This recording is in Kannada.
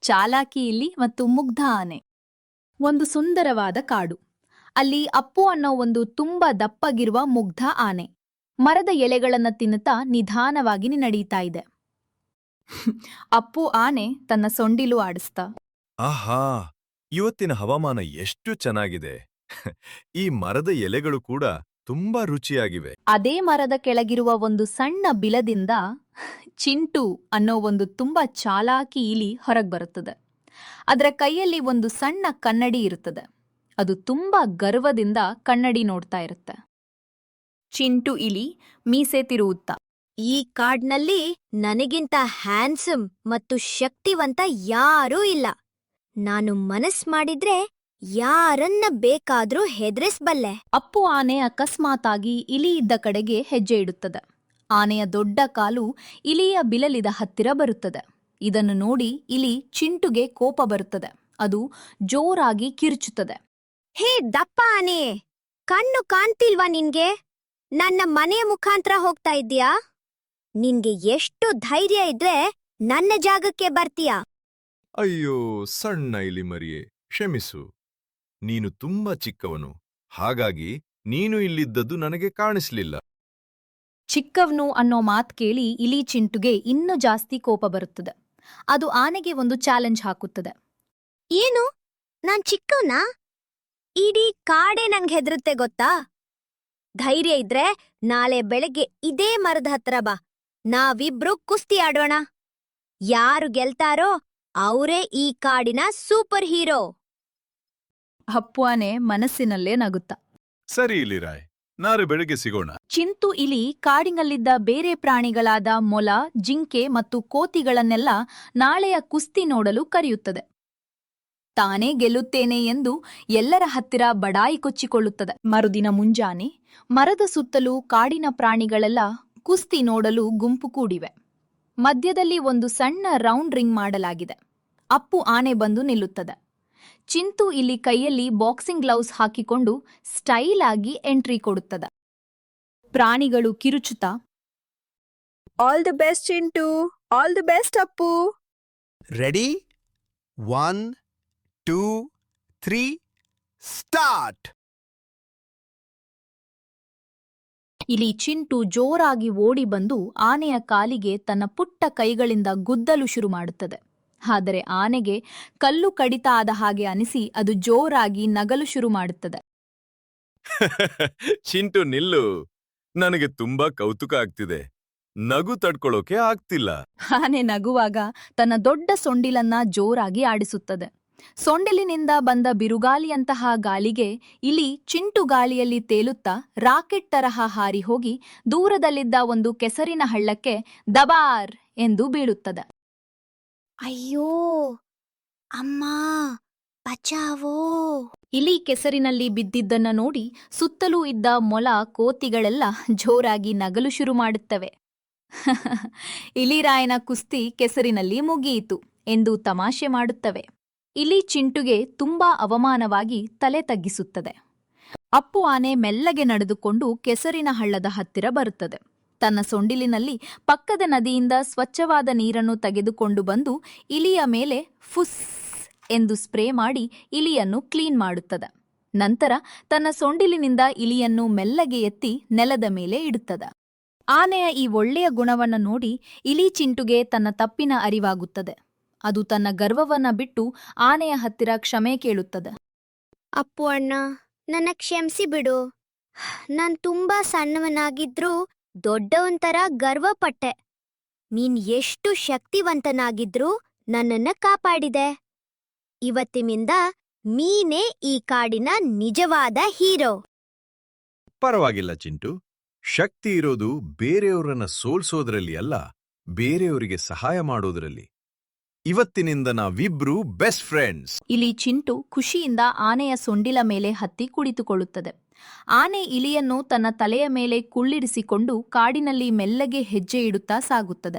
ಚಾಲಾಕಿ ಇಲಿ ಮತ್ತು ಮುಗ್ಧ ಆನೆ. ಒಂದು ಸುಂದರವಾದ ಕಾಡು. ಅಲ್ಲಿ ಅಪ್ಪು ಅನ್ನೋ ಒಂದು ತುಂಬಾ ದಪ್ಪಗಿರುವ ಮುಗ್ಧ ಆನೆ ಮರದ ಎಲೆಗಳನ್ನ ತಿನ್ನುತ್ತಾ ನಿಧಾನವಾಗಿ ನಡೀತಾ ಇದೆ. ಅಪ್ಪು ಆನೆ ತನ್ನ ಸೊಂಡಿಲು ಆಡಿಸ್ತಾ, ಆಹಾ, ಇವತ್ತಿನ ಹವಾಮಾನ ಎಷ್ಟು ಚೆನ್ನಾಗಿದೆ. ಈ ಮರದ ಎಲೆಗಳು ಕೂಡ ತುಂಬಾ ರುಚಿಯಾಗಿವೆ. ಅದೇ ಮರದ ಕೆಳಗಿರುವ ಒಂದು ಸಣ್ಣ ಬಿಲದಿಂದ ಚಿಂಟು ಅನ್ನೋ ಒಂದು ತುಂಬಾ ಚಾಲಾಕಿ ಇಲಿ ಹೊರಗೆ ಬರುತ್ತದೆ. ಅದರ ಕೈಯಲ್ಲಿ ಒಂದು ಸಣ್ಣ ಕನ್ನಡಿ ಇರುತ್ತದೆ. ಅದು ತುಂಬಾ ಗರ್ವದಿಂದ ಕನ್ನಡಿ ನೋಡ್ತಾ ಇರುತ್ತೆ. ಚಿಂಟು ಇಲಿ ಮೀಸೆ ತಿರುವುತ್ತಾ, ಈ ಕಾಡ್ನಲ್ಲಿ ನನಗಿಂತ ಹ್ಯಾಂಡ್ಸಮ್ ಮತ್ತು ಶಕ್ತಿವಂತ ಯಾರೂ ಇಲ್ಲ. ನಾನು ಮನಸ್ ಮಾಡಿದ್ರೆ ಯಾರನ್ನ ಬೇಕಾದ್ರೂ ಹೆದರಿಸಬಲ್ಲೆ. ಅಪ್ಪು ಆನೆ ಅಕಸ್ಮಾತಾಗಿ ಇಲಿ ಇದ್ದ ಕಡೆಗೆ ಹೆಜ್ಜೆ ಇಡುತ್ತದೆ. ಆನೆಯ ದೊಡ್ಡ ಕಾಲು ಇಲಿಯ ಬಿಲಲಿದ ಹತ್ತಿರ ಬರುತ್ತದೆ. ಇದನ್ನು ನೋಡಿ ಇಲಿ ಚಿಂಟುಗೆ ಕೋಪ ಬರುತ್ತದೆ. ಅದು ಜೋರಾಗಿ ಕಿರುಚುತ್ತದೆ. ಹೇ ದಪ್ಪ ಆನೆ, ಕಣ್ಣು ಕಾಣ್ತಿಲ್ವಾ ನಿನ್ಗೆ? ನನ್ನ ಮನೆಯ ಮುಖಾಂತರ ಹೋಗ್ತಾ ಇದ್ದೀಯಾ? ನಿನ್ಗೆ ಎಷ್ಟು ಧೈರ್ಯ ಇದ್ರೆ ನನ್ನ ಜಾಗಕ್ಕೆ ಬರ್ತೀಯಾ? ಅಯ್ಯೋ ಸಣ್ಣ ಇಲಿ ಮರಿಯೇ, ಕ್ಷಮಿಸು. ನೀನು ತುಂಬಾ ಚಿಕ್ಕವನು, ಹಾಗಾಗಿ ನೀನು ಇಲ್ಲಿದ್ದದ್ದು ನನಗೆ ಕಾಣಿಸ್ಲಿಲ್ಲ. ಚಿಕ್ಕವ್ನು ಅನ್ನೋ ಮಾತ್ ಕೇಳಿ ಇಲಿ ಚಿಂಟುಗೆ ಇನ್ನೂ ಜಾಸ್ತಿ ಕೋಪ ಬರುತ್ತದೆ. ಅದು ಆನೆಗೆ ಒಂದು ಚಾಲೆಂಜ್ ಹಾಕುತ್ತದೆ. ಏನು, ನಾನ್ ಚಿಕ್ಕವ್ನಾ? ಇಡೀ ಕಾಡೇ ನಂಗ್ ಹೆದರುತ್ತೆ ಗೊತ್ತಾ? ಧೈರ್ಯ ಇದ್ರೆ ನಾಳೆ ಬೆಳಗ್ಗೆ ಇದೇ ಮರದ ಹತ್ರ ಬಾ. ನಾವಿಬ್ರು ಕುಸ್ತಿ ಆಡೋಣ. ಯಾರು ಗೆಲ್ತಾರೋ ಅವರೇ ಈ ಕಾಡಿನ ಸೂಪರ್ ಹೀರೋ. ಅಪ್ಪು ಆನೆ ಮನಸ್ಸಿನಲ್ಲೇ ನಗುತ್ತಾ. ಸರಿ ಇಲಿರಾಯ್, ನಾಳೆ ಬೆಳಗ್ಗೆ ಸಿಗೋಣ. ಚಿಂಟು ಇಲಿ ಕಾಡಿನಲ್ಲಿದ್ದ ಬೇರೆ ಪ್ರಾಣಿಗಳಾದ ಮೊಲ, ಜಿಂಕೆ ಮತ್ತು ಕೋತಿಗಳನ್ನೆಲ್ಲ ನಾಳೆಯ ಕುಸ್ತಿ ನೋಡಲು ಕರೆಯುತ್ತದೆ. ತಾನೇ ಗೆಲ್ಲುತ್ತೇನೆ ಎಂದು ಎಲ್ಲರ ಹತ್ತಿರ ಬಡಾಯಿ ಕೊಚ್ಚಿಕೊಳ್ಳುತ್ತದೆ. ಮರುದಿನ ಮುಂಜಾನೆ ಮರದ ಸುತ್ತಲೂ ಕಾಡಿನ ಪ್ರಾಣಿಗಳೆಲ್ಲ ಕುಸ್ತಿ ನೋಡಲು ಗುಂಪು ಕೂಡಿವೆ. ಮಧ್ಯದಲ್ಲಿ ಒಂದು ಸಣ್ಣ ರೌಂಡ್ ರಿಂಗ್ ಮಾಡಲಾಗಿದೆ. ಅಪ್ಪು ಆನೆ ಬಂದು ನಿಲ್ಲುತ್ತದೆ. ಚಿಂಟು ಇಲ್ಲಿ ಕೈಯಲ್ಲಿ ಬಾಕ್ಸಿಂಗ್ ಗ್ಲೌಸ್ ಹಾಕಿಕೊಂಡು ಸ್ಟೈಲ್ ಆಗಿ ಎಂಟ್ರಿ ಕೊಡುತ್ತದೆ. ಪ್ರಾಣಿಗಳು ಕಿರುಚುತ್ತಾ, all the best Chintu, all the best Appu. Ready? 1, 2, 3, start! ಇಲ್ಲಿ ಚಿಂಟು ಜೋರಾಗಿ ಓಡಿ ಬಂದು ಆನೆಯ ಕಾಲಿಗೆ ತನ್ನ ಪುಟ್ಟ ಕೈಗಳಿಂದ ಗುದ್ದಲು ಶುರು ಮಾಡುತ್ತದೆ. ಆದರೆ ಆನೆಗೆ ಕಲ್ಲು ಕಡಿತ ಆದ ಹಾಗೆ ಅನಿಸಿ ಅದು ಜೋರಾಗಿ ನಗಲು ಶುರು ಮಾಡುತ್ತದೆ. ಚಿಂಟು ನಿಲ್ಲು, ನನಗೆ ತುಂಬಾ ಕೌತುಕ ಆಗ್ತಿದೆ. ನಗು ತಡ್ಕೊಳ್ಳೋಕೆ ಆಗ್ತಿಲ್ಲ. ಆನೆ ನಗುವಾಗ ತನ್ನ ದೊಡ್ಡ ಸೊಂಡಿಲನ್ನ ಜೋರಾಗಿ ಆಡಿಸುತ್ತದೆ. ಸೊಂಡಿಲಿನಿಂದ ಬಂದ ಬಿರುಗಾಲಿಯಂತಹ ಗಾಳಿಗೆ ಇಲಿ ಚಿಂಟು ಗಾಳಿಯಲ್ಲಿ ತೇಲುತ್ತಾ ರಾಕೆಟ್ ತರಹ ಹಾರಿ ಹೋಗಿ ದೂರದಲ್ಲಿದ್ದ ಒಂದು ಕೆಸರಿನ ಹಳ್ಳಕ್ಕೆ ದಬಾರ್ ಎಂದು ಬೀಳುತ್ತದೆ. ಅಯ್ಯೋ ಅಮ್ಮ, ಬಚಾವೋ! ಇಲಿ ಕೆಸರಿನಲ್ಲಿ ಬಿದ್ದಿದ್ದನ್ನ ನೋಡಿ ಸುತ್ತಲೂ ಇದ್ದ ಮೊಲ, ಕೋತಿಗಳೆಲ್ಲ ಜೋರಾಗಿ ನಗಲು ಶುರು ಮಾಡುತ್ತವೆ. ಇಲಿರಾಯನ ಕುಸ್ತಿ ಕೆಸರಿನಲ್ಲಿ ಮುಗಿಯಿತು ಎಂದು ತಮಾಷೆ ಮಾಡುತ್ತವೆ. ಇಲಿ ಚಿಂಟುಗೆ ತುಂಬಾ ಅವಮಾನವಾಗಿ ತಲೆ ತಗ್ಗಿಸುತ್ತದೆ. ಅಪ್ಪು ಆನೆ ಮೆಲ್ಲಗೆ ನಡೆದುಕೊಂಡು ಕೆಸರಿನ ಹಳ್ಳದ ಹತ್ತಿರ ಬರುತ್ತದೆ. ತನ್ನ ಸೊಂಡಿಲಿನಲ್ಲಿ ಪಕ್ಕದ ನದಿಯಿಂದ ಸ್ವಚ್ಛವಾದ ನೀರನ್ನು ತೆಗೆದುಕೊಂಡು ಬಂದು ಇಲಿಯ ಮೇಲೆ ಫುಸ್ ಎಂದು ಸ್ಪ್ರೇ ಮಾಡಿ ಇಲಿಯನ್ನು ಕ್ಲೀನ್ ಮಾಡುತ್ತದೆ. ನಂತರ ತನ್ನ ಸೊಂಡಿಲಿನಿಂದ ಇಲಿಯನ್ನು ಮೆಲ್ಲಗೆ ಎತ್ತಿ ನೆಲದ ಮೇಲೆ ಇಡುತ್ತದೆ. ಆನೆಯ ಈ ಒಳ್ಳೆಯ ಗುಣವನ್ನು ನೋಡಿ ಇಲಿ ಚಿಂಟುಗೆ ತನ್ನ ತಪ್ಪಿನ ಅರಿವಾಗುತ್ತದೆ. ಅದು ತನ್ನ ಗರ್ವವನ್ನ ಬಿಟ್ಟು ಆನೆಯ ಹತ್ತಿರ ಕ್ಷಮೆ ಕೇಳುತ್ತದೆ. ಅಪ್ಪು ಅಣ್ಣ, ನನ್ನ ಕ್ಷಮಿಸಿ ಬಿಡು. ನಾನ್ ತುಂಬಾ ಸಣ್ಣವನಾಗಿದ್ರೂ ದೊಡ್ಡವಂತರ ಗರ್ವಪಟ್ಟೆ. ನೀನ್ ಎಷ್ಟು ಶಕ್ತಿವಂತನಾಗಿದ್ರೂ ನನ್ನನ್ನ ಕಾಪಾಡಿದೆ. ಇವತ್ತಿನಿಂದ ನೀನೇ ಈ ಕಾಡಿನ ನಿಜವಾದ ಹೀರೋ. ಪರವಾಗಿಲ್ಲ ಚಿಂಟು, ಶಕ್ತಿ ಇರೋದು ಬೇರೆಯವರನ್ನ ಸೋಲ್ಸೋದ್ರಲ್ಲಿ ಅಲ್ಲ, ಬೇರೆಯವರಿಗೆ ಸಹಾಯ ಮಾಡೋದ್ರಲ್ಲಿ. ಇವತ್ತಿನಿಂದ ನಾವಿಬ್ರು ಬೆಸ್ಟ್ ಫ್ರೆಂಡ್ಸ್. ಇಲಿ ಚಿಂಟು ಖುಷಿಯಿಂದ ಆನೆಯ ಸೊಂಡಿಲ ಮೇಲೆ ಹತ್ತಿ ಕುಳಿತುಕೊಳ್ಳುತ್ತದೆ. ಆನೆ ಇಲಿಯನ್ನು ತನ್ನ ತಲೆಯ ಮೇಲೆ ಕುಳ್ಳಿರಿಸಿಕೊಂಡು ಕಾಡಿನಲ್ಲಿ ಮೆಲ್ಲಗೆ ಹೆಜ್ಜೆ ಇಡುತ್ತಾ ಸಾಗುತ್ತದೆ.